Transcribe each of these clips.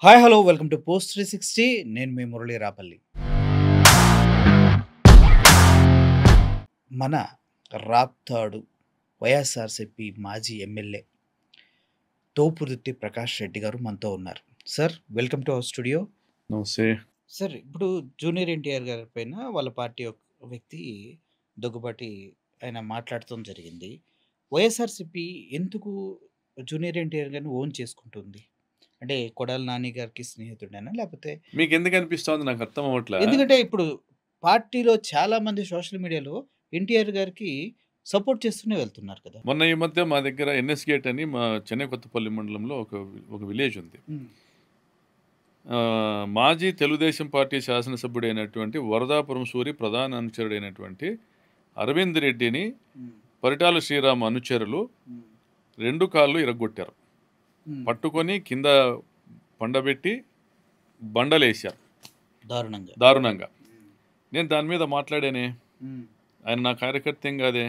Hi hello welcome to post 360. నేను మీ మురళీ రాపల్లి. మన రాప్తాడు వైఎస్ఆర్సిపి మాజీ ఎమ్మెల్యే తోపుదుర్తి ప్రకాష్ రెడ్డి గారు మనతో ఉన్నారు. Sir welcome to our studio. నమస్తే. సార్ ఇప్పుడు జూనియర్ ఎన్టీఆర్ గారి పైన వాళ్ళ పార్టీ ఒక వ్యక్తి దగ్గుబాటి ఆయన మాట్లాడటం జరిగింది. వైఎస్ఆర్సిపి ఎందుకు జూనియర్ ఎన్టీఆర్ గారిని ఓన్ చేసుకుంటుంది? అంటే కొడాలి నాని గారికి స్నేహితుడేనా? లేకపోతే మీకెందుకు అనిపిస్తోంది నాకు అర్థం అవ్వట్లా. ఎందుకంటే ఇప్పుడు పార్టీలో చాలా మంది సోషల్ మీడియాలో ఎన్టీఆర్ గారికి సపోర్ట్ చేస్తూనే వెళ్తున్నారు కదా! మొన్న ఈ మధ్య మా దగ్గర ఎన్ఎస్ గేట్ అని మా చెన్నై కొత్తపల్లి మండలంలో ఒక విలేజ్ ఉంది. హ్మ్. మాజీ తెలుగుదేశం పార్టీ శాసనసభ్యుడైనటువంటి వరదాపురం సూరి ప్రధాన అనుచరుడైనటువంటి అరవింద్ రెడ్డిని హ్మ్. పరిటాల శ్రీరామ్ అనుచరులు హ్మ్. 2 కాళ్ళు ఇరగ్గొట్టారు. హ్మ్. పట్టుకొని కింద పండబెట్టి బండలేశారు దారుణంగా. దారుణంగా. హ్మ్. నేను దాని మీద మాట్లాడానే. హ్మ్. ఆయన నా కార్యకర్త ఏం కాదే.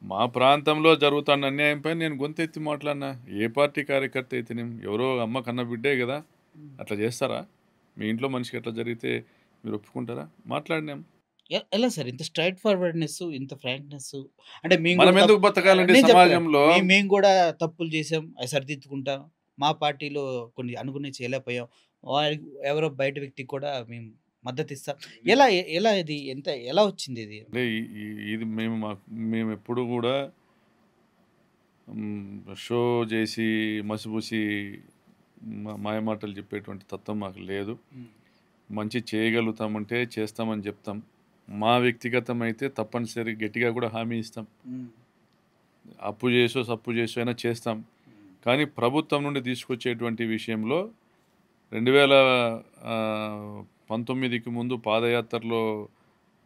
మా ప్రాంతంలో జరుగుతున్న అన్యాయంపై నేను గొంతెత్తి మాట్లాడినా. ఏ పార్టీ కార్యకర్త అయితేనేం, ఎవరో అమ్మ కన్న బిడ్డే కదా. హ్మ్. అట్లా చేస్తారా? మీ ఇంట్లో మనిషికి అట్లా జరిగితే మీరు ఒప్పుకుంటారా? మాట్లాడినాం. ఎలా సార్ ఇంత స్ట్రెయిట్ ఫార్వర్డ్‌నెస్, ఇంత ఫ్రాంక్‌నెస్ అంటే మేము మనం కూడా ఎందుకు బతకాలండి నేను చెప్తాను. సమాజంలో? మేము కూడా తప్పులు చేసాం. అవి సరిదిద్దుకుంటాం. మా పార్టీలో కొన్ని అనుకున్నవి చేయలేకపోయాం. వారికి ఎవరో బయట వ్యక్తికి కూడా మేము మద్దతిస్తాం. ఎలా ఇది ఎలా వచ్చింది ఇది? అంటే ఇది మేము ఎప్పుడు కూడా షో చేసి మసిపూసి మాయమాటలు చెప్పేటువంటి తత్వం మాకు లేదు. హ్మ్. మంచి చేయగలుగుతామంటే చేస్తామని చెప్తాం. మా వ్యక్తిగతమైతే తప్పనిసరి గట్టిగా కూడా హామీ ఇస్తాం. హ్మ్. అప్పు చేసో సప్పు చేసో అయినా చేస్తాం. హ్మ్. కానీ ప్రభుత్వం నుండి తీసుకొచ్చేటువంటి విషయంలో 2019కి ముందు పాదయాత్రలో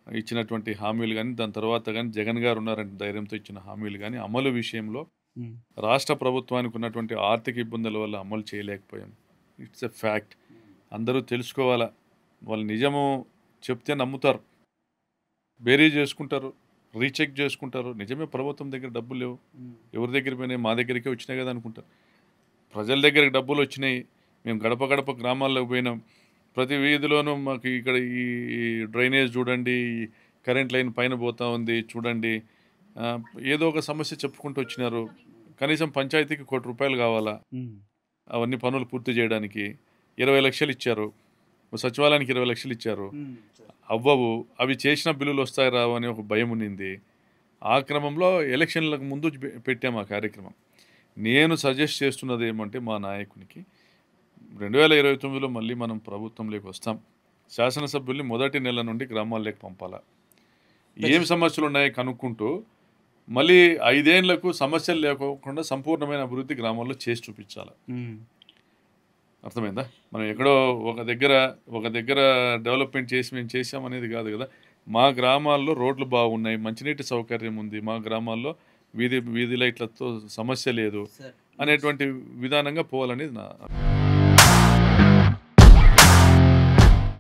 ఇచ్చినటువంటి హామీలు కానీ, దాని తర్వాత కానీ జగన్ గారు ఉన్నారంటే ధైర్యంతో ఇచ్చిన హామీలు కానీ అమలు విషయంలో హ్మ్. రాష్ట్ర ప్రభుత్వానికి ఉన్నటువంటి ఆర్థిక ఇబ్బందుల వల్ల అమలు చేయలేకపోయాం. It's a fact. అందరూ తెలుసుకోవాలా. వాళ్ళు నిజము చెప్తే నమ్ముతారు, బేరీ చేసుకుంటారు, రీచెక్ చేసుకుంటారు. నిజమే ప్రభుత్వం దగ్గర డబ్బులు లేవు, హ్మ్. ఎవరి దగ్గర పోయినాయి, మా దగ్గరికే వచ్చినాయి కదా అనుకుంటారు. ప్రజల దగ్గరికి డబ్బులు వచ్చినాయి. మేము గడప గడప గ్రామాల్లోకి పోయినాం. ప్రతి వీధిలోనూ మాకు ఇక్కడ ఈ డ్రైనేజ్ చూడండి, ఈ కరెంట్ లైన్ పైన పోతా ఉంది చూడండి. ఏదో ఒక సమస్య చెప్పుకుంటూ వచ్చినారు. కనీసం పంచాయతీకి ₹1,00,00,000 కావాలా, హ్మ్. అవన్నీ పనులు పూర్తి చేయడానికి 20 లక్షలు ఇచ్చారు. సచివాలయానికి 20 లక్షలు ఇచ్చారు. హ్మ్. అవ్వవు. అవి చేసిన బిల్లులు వస్తాయి రావు అని ఒక భయం ఉన్నింది. ఆ క్రమంలో ఎలక్షన్లకు ముందు పెట్టాము ఆ కార్యక్రమం. నేను సజెస్ట్ చేస్తున్నది ఏమంటే మా నాయకునికి 2029లో మళ్ళీ మనం ప్రభుత్వంలోకి వస్తాం. శాసనసభ్యుల్ని మొదటి నెల నుండి గ్రామాల్లోకి పంపాలా. ఏం సమస్యలు ఉన్నాయో కనుక్కుంటూ మళ్ళీ 5 ఏళ్లకు సమస్యలు లేకోకుండా సంపూర్ణమైన అభివృద్ధి గ్రామాల్లో చేసి చూపించాలి. హ్మ్. అర్థమైందా? మనం ఎక్కడో ఒక దగ్గర డెవలప్మెంట్ చేసి మేము చేసామనేది కాదు కదా. మా గ్రామాల్లో రోడ్లు బాగున్నాయి, మంచినీటి సౌకర్యం ఉంది, మా గ్రామాల్లో వీధి లైట్లతో సమస్య లేదు సార్ అనేటువంటి విధానంగా పోవాలనేది నా